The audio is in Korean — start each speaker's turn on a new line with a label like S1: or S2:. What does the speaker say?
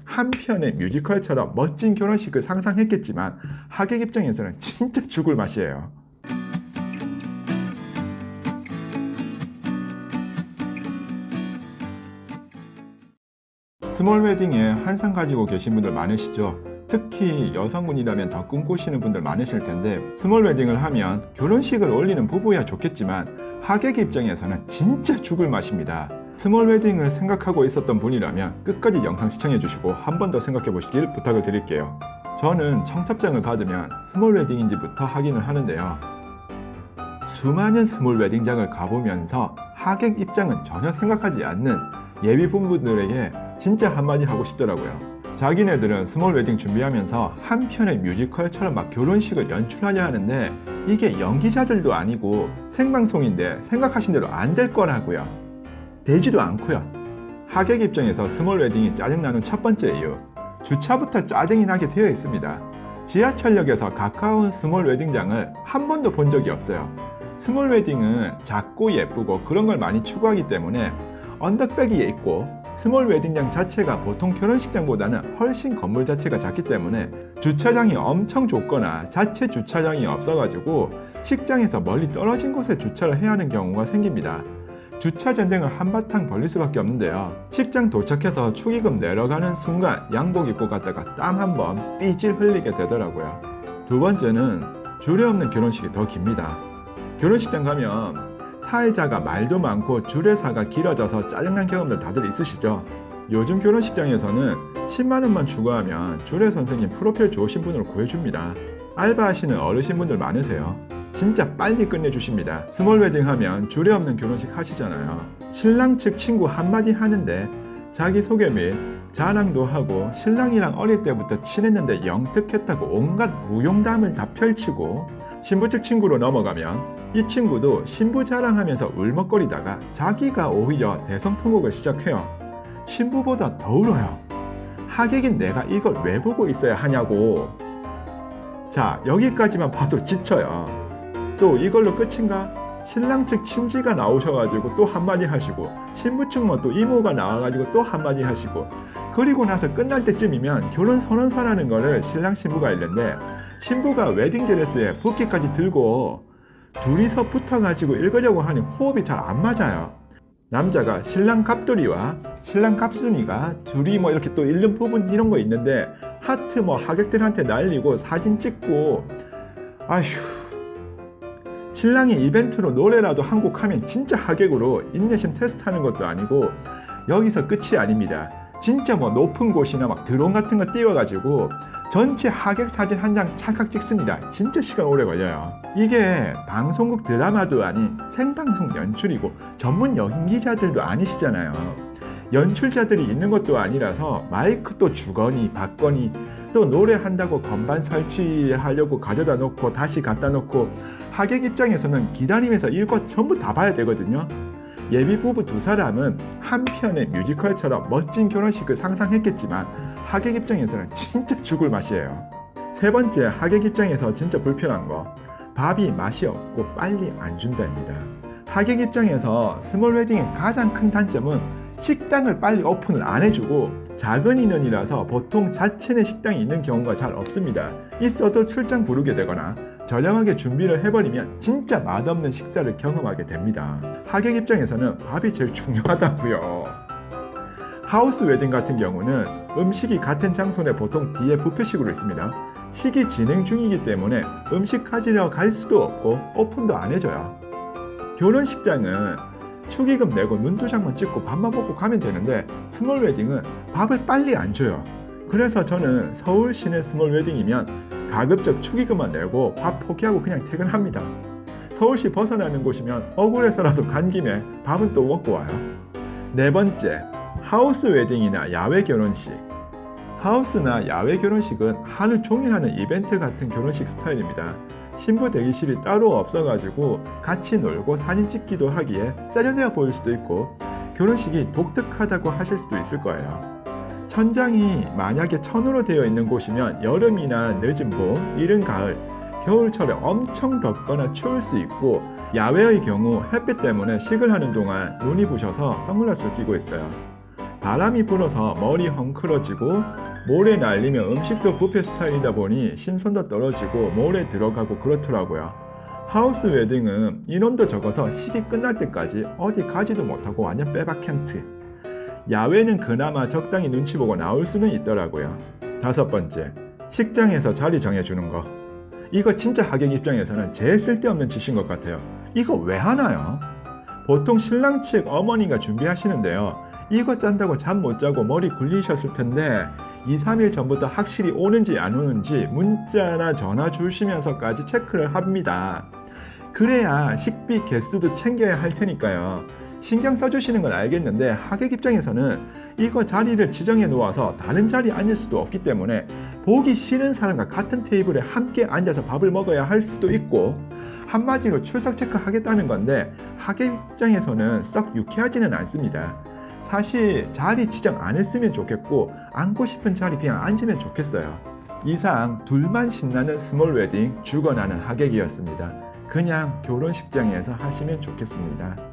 S1: 한편의 뮤지컬처럼 멋진 결혼식을 상상했겠지만 하객 입장에서는 진짜 죽을 맛이에요. 스몰 웨딩에 환상 가지고 계신 분들 많으시죠? 특히 여성분이라면 더 꿈꾸시는 분들 많으실 텐데, 스몰 웨딩을 하면 결혼식을 올리는 부부야 좋겠지만 하객 입장에서는 진짜 죽을 맛입니다. 스몰 웨딩을 생각하고 있었던 분이라면 끝까지 영상 시청해 주시고 한 번 더 생각해 보시길 부탁을 드릴게요. 저는 청첩장을 받으면 스몰 웨딩인지부터 확인을 하는데요. 수많은 스몰 웨딩장을 가보면서 하객 입장은 전혀 생각하지 않는 예비 부부들에게 진짜 한마디 하고 싶더라고요. 자기네들은 스몰 웨딩 준비하면서 한편의 뮤지컬처럼 막 결혼식을 연출하려 하는데 이게 연기자들도 아니고 생방송인데 생각하신 대로 안 될 거라고요. 되지도 않고요. 하객 입장에서 스몰 웨딩이 짜증나는 첫 번째 이유, 주차부터 짜증이 나게 되어 있습니다. 지하철역에서 가까운 스몰 웨딩장을 한 번도 본 적이 없어요. 스몰 웨딩은 작고 예쁘고 그런 걸 많이 추구하기 때문에 언덕배기에 있고, 스몰 웨딩장 자체가 보통 결혼식장보다는 훨씬 건물 자체가 작기 때문에 주차장이 엄청 좁거나 자체 주차장이 없어가지고 식장에서 멀리 떨어진 곳에 주차를 해야 하는 경우가 생깁니다. 주차 전쟁을 한바탕 벌릴 수밖에 없는데요. 식장 도착해서 축의금 내려가는 순간 양복 입고 갔다가 땀 한 번 삐질 흘리게 되더라고요. 두 번째는 줄에 없는 결혼식이 더 깁니다. 결혼식장 가면 사회자가 말도 많고 줄에서가 길어져서 짜증난 경험들 다들 있으시죠? 요즘 결혼식장에서는 10만원만 추가하면 줄에 선생님 프로필 좋으신 분으로 구해줍니다. 알바하시는 어르신분들 많으세요. 진짜 빨리 끝내주십니다. 스몰 웨딩 하면 줄에 없는 결혼식 하시잖아요. 신랑 측 친구 한마디 하는데 자기소개 및 자랑도 하고 신랑이랑 어릴 때부터 친했는데 영특했다고 온갖 무용담을 다 펼치고, 신부 측 친구로 넘어가면 이 친구도 신부 자랑하면서 울먹거리다가 자기가 오히려 대성통곡을 시작해요. 신부보다 더 울어요. 하객인 내가 이걸 왜 보고 있어야 하냐고. 자, 여기까지만 봐도 지쳐요. 또 이걸로 끝인가? 신랑 측 친지가 나오셔가지고 또 한마디 하시고, 신부 측 뭐 또 이모가 나와가지고 또 한마디 하시고, 그리고 나서 끝날 때쯤이면 결혼 선언서라는 거를 신랑 신부가 읽는데 신부가 웨딩드레스에 붓기까지 들고 둘이서 붙어가지고 읽으려고 하니 호흡이 잘 안 맞아요. 남자가 신랑 갑돌이와 신랑 갑순이가 둘이 뭐 이렇게 또 읽는 부분 이런 거 있는데 하트 뭐 하객들한테 날리고 사진 찍고, 아휴, 신랑이 이벤트로 노래라도 한 곡 하면 진짜 하객으로 인내심 테스트하는 것도 아니고 여기서 끝이 아닙니다. 진짜 뭐 높은 곳이나 막 드론 같은 거 띄워가지고 전체 하객 사진 한 장 찰칵 찍습니다. 진짜 시간 오래 걸려요. 이게 방송국 드라마도 아닌 생방송 연출이고 전문 연기자들도 아니시잖아요. 연출자들이 있는 것도 아니라서 마이크 또 주거니 받거니 또 노래한다고 건반 설치하려고 가져다 놓고 다시 갖다 놓고, 하객 입장에서는 기다리면서 이것 전부 다 봐야 되거든요. 예비 부부 두 사람은 한편의 뮤지컬처럼 멋진 결혼식을 상상했겠지만 하객 입장에서는 진짜 죽을 맛이에요. 세 번째, 하객 입장에서 진짜 불편한 거, 밥이 맛이 없고 빨리 안 준다입니다. 하객 입장에서 스몰 웨딩의 가장 큰 단점은 식당을 빨리 오픈을 안 해주고 작은 인원이라서 보통 자체 식당이 있는 경우가 잘 없습니다. 있어도 출장 부르게 되거나 저렴하게 준비를 해버리면 진짜 맛없는 식사를 경험하게 됩니다. 하객 입장에서는 밥이 제일 중요하다고요. 하우스 웨딩 같은 경우는 음식이 같은 장소 내 보통 뒤에 뷔페식으로 있습니다. 식이 진행 중이기 때문에 음식 가지러 갈 수도 없고 오픈도 안 해줘요. 결혼식장은 축의금 내고 눈도장만 찍고 밥만 먹고 가면 되는데 스몰 웨딩은 밥을 빨리 안 줘요. 그래서 저는 서울 시내 스몰 웨딩이면 가급적 축의금만 내고 밥 포기하고 그냥 퇴근합니다. 서울시 벗어나는 곳이면 억울해서라도 간 김에 밥은 또 먹고 와요. 네 번째, 하우스 웨딩이나 야외 결혼식. 하우스나 야외 결혼식은 하루 종일 하는 이벤트 같은 결혼식 스타일입니다. 신부 대기실이 따로 없어가지고 같이 놀고 사진 찍기도 하기에 세련되어 보일 수도 있고 결혼식이 독특하다고 하실 수도 있을 거예요. 천장이 만약에 천으로 되어 있는 곳이면 여름이나 늦은 봄, 이른 가을, 겨울철에 엄청 덥거나 추울 수 있고, 야외의 경우 햇빛 때문에 식을 하는 동안 눈이 부셔서 선글라스를 끼고 있어요. 바람이 불어서 머리 헝클어지고 모래 날리면 음식도 뷔페 스타일이다 보니 신선도 떨어지고 모래 들어가고 그렇더라고요. 하우스 웨딩은 인원도 적어서 식이 끝날 때까지 어디 가지도 못하고 완전 빼박 텐트. 야외는 그나마 적당히 눈치 보고 나올 수는 있더라고요. 5번째, 식장에서 자리 정해주는 거. 이거 진짜 하객 입장에서는 제일 쓸데없는 짓인 것 같아요. 이거 왜 하나요? 보통 신랑 측 어머니가 준비하시는데요. 이거 짠다고 잠 못 자고 머리 굴리셨을 텐데 2, 3일 전부터 확실히 오는지 안 오는지 문자나 전화 주시면서까지 체크를 합니다. 그래야 식비 개수도 챙겨야 할 테니까요. 신경 써주시는 건 알겠는데 하객 입장에서는 이거 자리를 지정해 놓아서 다른 자리에 앉을 수도 없기 때문에 보기 싫은 사람과 같은 테이블에 함께 앉아서 밥을 먹어야 할 수도 있고, 한마디로 출석 체크하겠다는 건데 하객 입장에서는 썩 유쾌하지는 않습니다. 사실 자리 지정 안 했으면 좋겠고 앉고 싶은 자리 그냥 앉으면 좋겠어요. 이상 둘만 신나는 스몰 웨딩 죽어나는 하객이었습니다. 그냥 결혼식장에서 하시면 좋겠습니다.